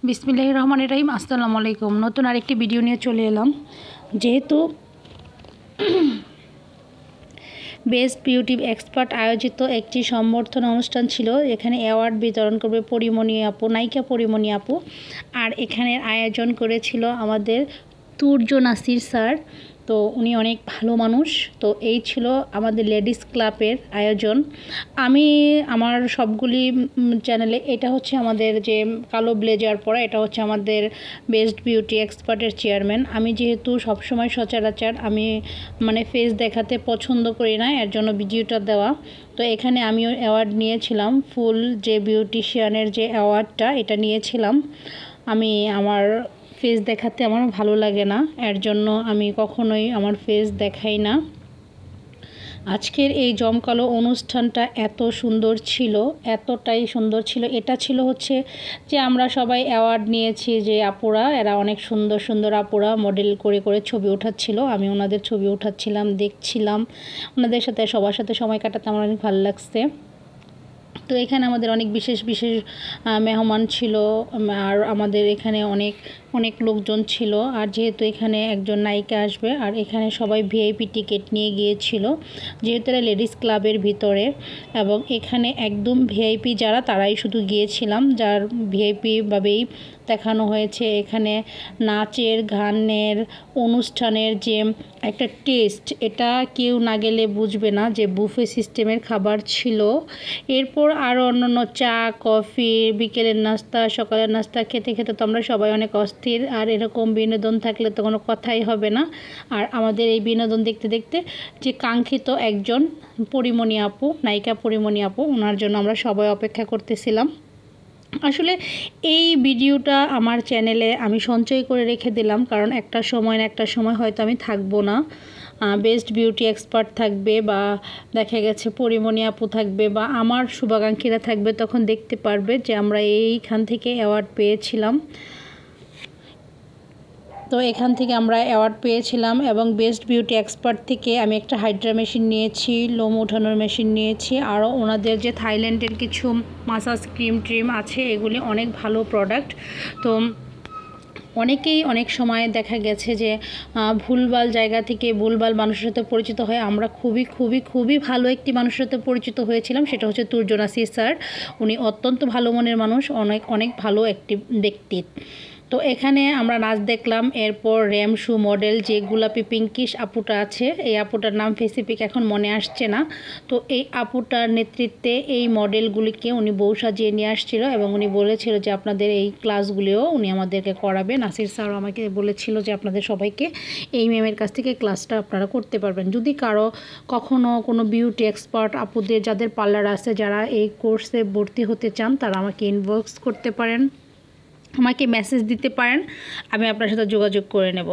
বিসমিল্লাহির রহমানির রহিম। আসসালামু আলাইকুম। নতুন আরেকটি ভিডিও নিয়ে চলে এলাম। যেহেতু বেস্ট বিউটি এক্সপার্ট আয়োজিত একটি সম্বর্ধনা অনুষ্ঠান ছিল, এখানে অ্যাওয়ার্ড বিতরণ করবে পরিমণি আপু, নায়িকা পরিমণি আপু। আর এখানের আয়োজন করেছিল আমাদের তুর্য নাসির স্যার। তো উনি অনেক ভালো মানুষ। তো এই ছিল আমাদের লেডিস ক্লাবের আয়োজন। আমি আমার সবগুলি চ্যানেলে, এটা হচ্ছে আমাদের যে কালো ব্লেজার পরা, এটা হচ্ছে আমাদের বেস্ট বিউটি এক্সপার্টের চেয়ারম্যান। আমি যেহেতু সবসময় সচরাচর আমি ফেস দেখাতে পছন্দ করি না, এর জন্য ভিডিওটা দেওয়া। তো এখানে আমিও অ্যাওয়ার্ড নিয়েছিলাম, ফুল যে বিউটিশিয়ানের যে অ্যাওয়ার্ডটা, এটা নিয়েছিলাম। আমি আমার ফেস দেখাতে আমার ভালো লাগে না, এর জন্য আমি কখনোই আমার ফেস দেখাই না। আজকের এই জমকালো অনুষ্ঠানটা এত সুন্দর ছিল, এতটাই সুন্দর ছিল। এটা ছিল হচ্ছে যে আমরা সবাই অ্যাওয়ার্ড নিয়েছি, যে আপুরা, এরা অনেক সুন্দর সুন্দর আপুরা মডেল করে করে ছবি ওঠাচ্ছিল। আমি ওনাদের ছবি উঠাচ্ছিলাম, দেখছিলাম। ওনাদের সাথে সবার সাথে সময় কাটাতে আমার অনেক ভালো লাগছে। তো এখানে আমাদের অনেক বিশেষ বিশেষ মেহমান ছিল, আর আমাদের এখানে অনেক অনেক লোকজন ছিল। আর যেহেতু এখানে একজন নায়িকা আসবে, আর এখানে সবাই ভিআইপি টিকিট নিয়ে গিয়েছিল, যেহেতু এরা লেডিস ক্লাবের ভিতরে। এবং এখানে একদম ভিআইপি যারা, তারাই শুধু গিয়েছিলাম, যার ভিআইপিভাবেই দেখানো হয়েছে। এখানে নাচের, গানের, অনুষ্ঠানের যে একটা টেস্ট, এটা কেউ না গেলে বুঝবে না যে বুফে সিস্টেমের খাবার ছিল। এরপর আরও অন্যান্য চা, কফি, বিকেলের নাস্তা, সকালের নাস্তা খেতে খেতে তো আমরা সবাই অনেক অস্থির। আর এরকম বিনোদন থাকলে তো কোনো কথাই হবে না। আর আমাদের এই বিনোদন দেখতে দেখতে যে কাঙ্ক্ষিত একজন পরিমণি আপু, নায়িকা পরিমণি আপু, ওনার জন্য আমরা সবাই অপেক্ষা করতেছিলাম। আসলে এই ভিডিওটা আমার চ্যানেলে আমি সঞ্চয় করে রেখে দিলাম, কারণ একটা সময় হয়তো আমি থাকবো না। বেস্ট বিউটি এক্সপার্ট থাকবে, বা দেখা গেছে পরিমণি আপু থাকবে, বা আমার শুভাকাঙ্ক্ষীরা থাকবে, তখন দেখতে পারবে যে আমরা এইখান থেকে অ্যাওয়ার্ড পেয়েছিলাম। তো এখান থেকে আমরা অ্যাওয়ার্ড পেয়েছিলাম। এবং বেস্ট বিউটি এক্সপার্ট থেকে আমি একটা হাইড্রা মেশিন নিয়েছি, লোম ওঠানোর মেশিন নিয়েছি। আরও ওনাদের যে থাইল্যান্ডের কিছু মাসাজ ট্রিম আছে, এগুলি অনেক ভালো প্রোডাক্ট। তো অনেকেই অনেক সময় দেখা গেছে যে ভুলভাল জায়গা থেকে ভুলভাল মানুষের সাথে পরিচিত হয়। আমরা খুবই খুবই খুবই ভালো একটি মানুষের সাথে পরিচিত হয়েছিলাম, সেটা হচ্ছে তুর্য নাসির স্যার। উনি অত্যন্ত ভালো মনের মানুষ, অনেক অনেক ভালো একটি ব্যক্তি। তো এখানে আমরা নাচ দেখলাম। এরপর র্যামশু মডেল যে গোলাপি পিঙ্কিশ আপুটা আছে, এই আপুটার নাম স্পেসিফিক এখন মনে আসছে না। তো এই আপুটার নেতৃত্বে এই মডেলগুলিকে উনি বউ সাজিয়ে নিয়ে আসছিল, এবং উনি বলেছিল যে আপনাদের এই ক্লাসগুলিও উনি আমাদেরকে করাবে। নাসির স্যারও আমাকে বলেছিল যে আপনাদের সবাইকে এই ম্যামের কাছ থেকে ক্লাসটা আপনারা করতে পারবেন। যদি কারো কখনো কোনো বিউটি এক্সপার্ট আপুদের যাদের পার্লার আছে, যারা এই কোর্সে ভর্তি হতে চান, তারা আমাকে ইনবক্স করতে পারেন, আমাকে মেসেজ দিতে পারেন, আমি আপনার সাথে যোগাযোগ করে নেব।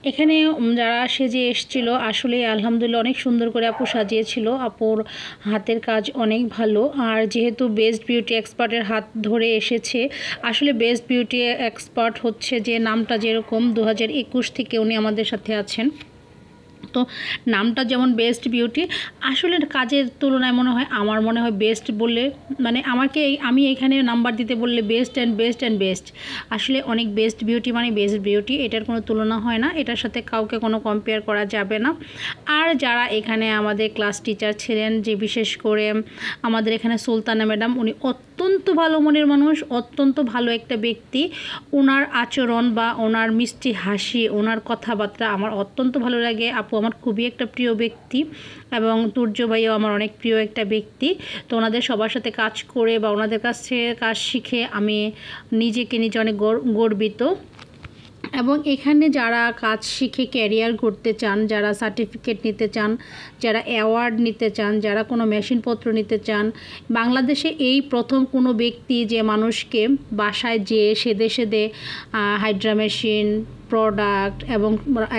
এখানে যারা সেজে এসেছিলো, আসলে আলহামদুলিল্লাহ অনেক সুন্দর করে আপু সাজিয়েছিল। আপুর হাতের কাজ অনেক ভালো। আর যেহেতু বেস্ট বিউটি এক্সপার্টের হাত ধরে এসেছে, আসলে বেস্ট বিউটি এক্সপার্ট হচ্ছে যে নামটা যেরকম 2021 থেকে উনি আমাদের সাথে আছেন। তো নামটা যেমন বেস্ট বিউটি, আসলে কাজের তুলনায় আমার মনে হয় বেস্ট বললে, আমি এখানে নাম্বার দিতে বললে best and best and best. আসলে অনেক বেস্ট বিউটি মানে বেস্ট বিউটি, এটার কোনো তুলনা হয় না, এটার সাথে কাউকে কোনো কম্পেয়ার করা যাবে না। আর যারা এখানে আমাদের ক্লাস টিচার ছিলেন, যে বিশেষ করে আমাদের এখানে সুলতানা ম্যাডাম, উনি অত্যন্ত ভালো মনের মানুষ, অত্যন্ত ভালো একটা ব্যক্তি। ওনার আচরণ বা ওনার মিষ্টি হাসি, ওনার কথাবার্তা আমার অত্যন্ত ভালো লাগে। আপু আমার খুবই একটা প্রিয় ব্যক্তি, এবং তুর্য ভাইও আমার অনেক প্রিয় একটা ব্যক্তি। তো ওনাদের সবার সাথে কাজ করে বা ওনাদের কাছে কাজ শিখে আমি নিজে অনেক গর্বিত। এবং এখানে যারা কাজ শিখে ক্যারিয়ার করতে চান, যারা সার্টিফিকেট নিতে চান, যারা অ্যাওয়ার্ড নিতে চান, যারা কোনো মেশিনপত্র নিতে চান, বাংলাদেশে এই প্রথম কোনো ব্যক্তি যে মানুষকে বাসায় যেয়ে সেদে হাইড্রা মেশিন, প্রোডাক্ট এবং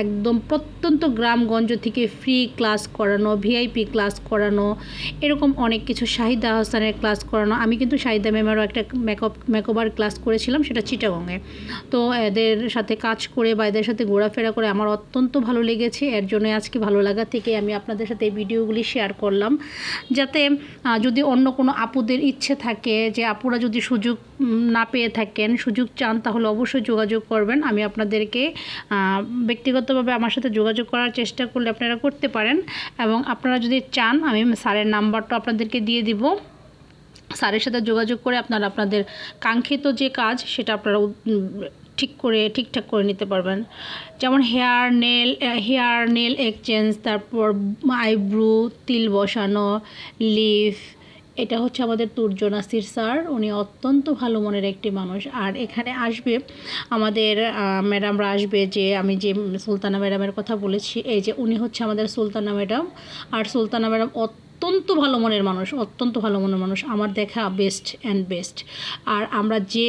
একদম প্রত্যন্ত গ্রামগঞ্জ থেকে ফ্রি ক্লাস করানো, ভিআইপি ক্লাস করানো, এরকম অনেক কিছু। শাহিদা হাসানের ক্লাস করানো। আমি কিন্তু শাহিদা ম্যামেরও একটা মেকওভার ক্লাস করেছিলাম, সেটা চিটাগংয়ে। তো এদের সাথে কাজ করে বা এদের সাথে ঘোরাফেরা করে আমার অত্যন্ত ভালো লেগেছে। এর জন্য আজকে ভালো লাগা থেকে আমি আপনাদের সাথে এই ভিডিওগুলি শেয়ার করলাম, যাতে যদি অন্য কোনো আপুদের ইচ্ছে থাকে যে আপুরা যদি সুযোগ না পেয়ে থাকেন, সুযোগ চান, তাহলে অবশ্যই যোগাযোগ করবেন। আমি আপনাদেরকে ব্যক্তিগতভাবে আমার সাথে যোগাযোগ করার চেষ্টা করলে আপনারা করতে পারেন। এবং আপনারা যদি চান আমি স্যারের নাম্বারটা আপনাদেরকে দিয়ে দিব, স্যারের সাথে যোগাযোগ করে আপনারা আপনাদের কাঙ্ক্ষিত যে কাজ সেটা আপনারা ঠিকঠাক করে নিতে পারবেন। যেমন হেয়ার নেল এক্সচেঞ্জ, তারপর আইব্রু, তিল বসানো, লিফ। এটা হচ্ছে আমাদের তুর্য নাসির স্যার, উনি অত্যন্ত ভালো মনের একটি মানুষ। আর এখানে আসবে আমাদের ম্যাডামরা আসবে, যে আমি যে সুলতানা ম্যাডামের কথা বলেছি, এই যে উনি হচ্ছে আমাদের সুলতানা ম্যাডাম। আর সুলতানা ম্যাডাম অত্যন্ত ভালো মনের মানুষ, আমার দেখা বেস্ট। আর আমরা যে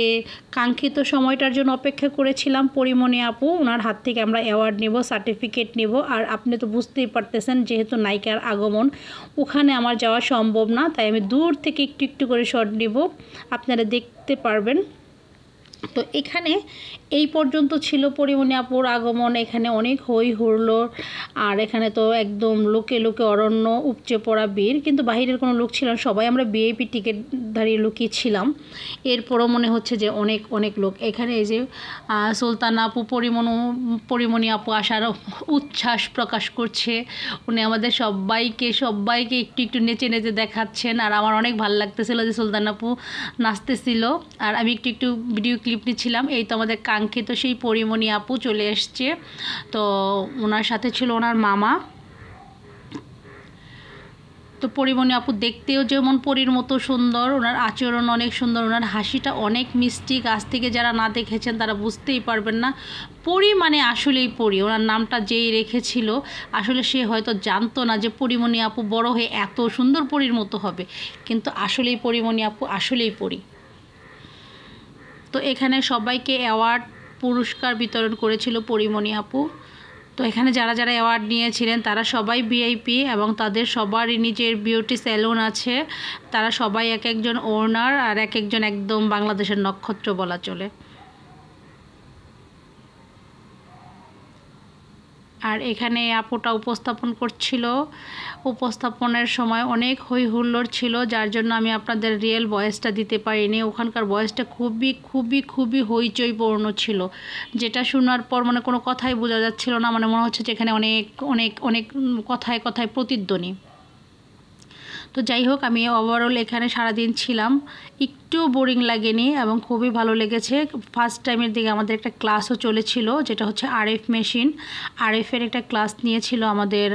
কাঙ্ক্ষিত সময়টার জন্য অপেক্ষা করেছিলাম, পরিমণি আপু, ওনার হাত থেকে আমরা অ্যাওয়ার্ড নেব, সার্টিফিকেট নেব। আর আপনি তো বুঝতেই পারতেছেন, যেহেতু নায়িকার আগমন, ওখানে আমার যাওয়া সম্ভব না, তাই আমি দূর থেকে একটু করে শট নেব, আপনারা দেখতে পারবেন। তো এখানে এই পর্যন্ত ছিল পরিমণি আপুর আগমন। এখানে অনেক হই হুল্লোড়, আর এখানে তো একদম লোকে অরণ্য, উপচে পড়া ভিড়, কিন্তু বাহিরের কোনো লোক ছিল না, সবাই আমরা ভিআইপি টিকিটধারী লোকই ছিলাম। এরপরও মনে হচ্ছে যে অনেক লোক। এখানে এই যে সুলতানা আপু, পরিমণি আপু আসার উচ্ছ্বাস প্রকাশ করছে। উনি আমাদের সবাইকে একটু নেচে দেখাচ্ছেন। আর আমার অনেক ভালো লাগতেছিল যে সুলতানা আপু নাচতেছিল, আর আমি একটু ভিডিও ক্লিপ নিচ্ছিলাম। এই তো আমাদের কাঙ্ক্ষিত সেই পরিমণি আপু চলে এসছে। তো ওনার সাথে ছিল ওনার মামা। তো পরিমণি আপু দেখতেও যেমন পরীর মতো সুন্দর, ওনার আচরণ অনেক সুন্দর, ওনার হাসিটা অনেক মিষ্টি। কাছ থেকে যারা না দেখেছেন তারা বুঝতেই পারবেন না, পরী মানে আসলেই পরী। ওনার নামটা যেই রেখেছিল, আসলে সে হয়তো জানতো না যে পরিমণি আপু বড় হয়ে এত সুন্দর পরীর মতো হবে, কিন্তু আসলেই পরিমণি আপু আসলেই পরী। তো এখানে সবাইকে অ্যাওয়ার্ড পুরস্কার বিতরণ করেছিল পরিমণি আপু। তো এখানে যারা অ্যাওয়ার্ড নিয়েছিলেন তারা সবাই ভিআইপি, এবং তাদের সবারই নিজের বিউটি স্যালুন আছে। তারা সবাই একজন ওনার, আর একজন একদম বাংলাদেশের নক্ষত্র বলা চলে। আর এখানে আপুটা উপস্থাপন করছিল। উপস্থাপনের সময় অনেক হই হুল্লোড় ছিল, যার জন্য আমি আপনাদের রিয়েল ভয়েসটা দিতে পারিনি। ওখানকার ভয়েসটা খুবই হইচইপূর্ণ ছিল, যেটা শোনার পর মানে কোনো কথাই বোঝা যাচ্ছিল না। মানে মনে হচ্ছে যে এখানে অনেক কথায় প্রতিধ্বনি। তো যাই হোক, আমি ওভারঅল এখানে সারাদিন ছিলাম, একটু বোরিং লাগেনি এবং খুবই ভালো লেগেছে। ফার্স্ট টাইমের দিকে আমাদের একটা ক্লাসও চলেছিল, যেটা হচ্ছে আরএফ মেশিন। আরএফের একটা ক্লাস নিয়েছিল আমাদের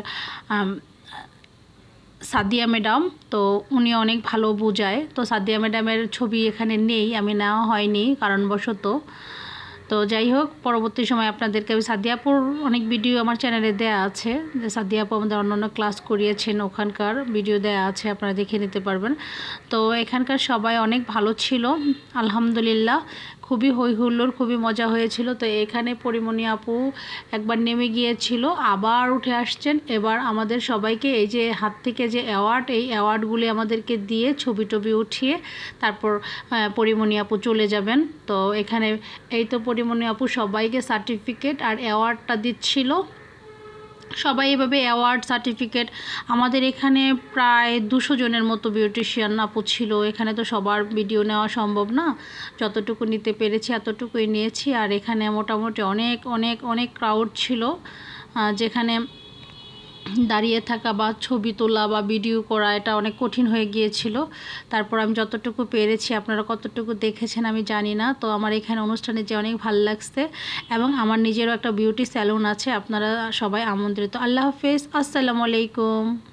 সাদিয়া ম্যাডাম। তো উনি অনেক ভালো বোঝায়। তো সাদিয়া ম্যাডামের ছবি এখানে নেই, আমি নেওয়া হয়নি কারণবশত। তো যাই হোক, পরবর্তী সময় আপনাদেরকে আমি সাদিয়াপুর অনেক ভিডিও আমার চ্যানেলে দেয়া আছে, যে সাদিয়াপু আমাদের অন্যান্য ক্লাস করিয়েছেন, ওখানকার ভিডিও দেয়া আছে, আপনারা দেখে নিতে পারবেন। তো এখানকার সবাই অনেক ভালো ছিল, আলহামদুলিল্লাহ। খুবই হই হুল্লোড়, খুবই মজা হয়েছিল। তো এখানে পরিমণি আপু একবার নেমে গিয়েছিল, আবার উঠে আসছেন। এবার আমাদের সবাইকে এই যে হাত থেকে যে অ্যাওয়ার্ড, এই অ্যাওয়ার্ডগুলি আমাদেরকে দিয়ে ছবি উঠিয়ে তারপর পরিমণি আপু চলে যাবেন। তো এখানে এই তো পরিমণি আপু সবাইকে সার্টিফিকেট আর অ্যাওয়ার্ডটা দিচ্ছিল। সবাই এভাবে অ্যাওয়ার্ড সার্টিফিকেট, আমাদের এখানে প্রায় 200 জনের মতো বিউটিশিয়ান আপু ছিল। এখানে তো সবার ভিডিও নেওয়া সম্ভব না, যতটুকু নিতে পেরেছি এতটুকুই নিয়েছি। আর এখানে মোটামুটি অনেক ক্রাউড ছিল, যেখানে দাঁড়িয়ে থাকা বা ছবি তোলা বা ভিডিও করা এটা অনেক কঠিন হয়ে গিয়েছিল। তারপর আমি যতটুকু পেরেছি, আপনারা কতটুকু দেখেছেন আমি জানি না। তো আমার এখানে অনুষ্ঠানে যে অনেক ভালো লাগছে, এবং আমার নিজেরও একটা বিউটি স্যালুন আছে, আপনারা সবাই আমন্ত্রিত। আল্লাহ হাফেজ, আসসালামু আলাইকুম।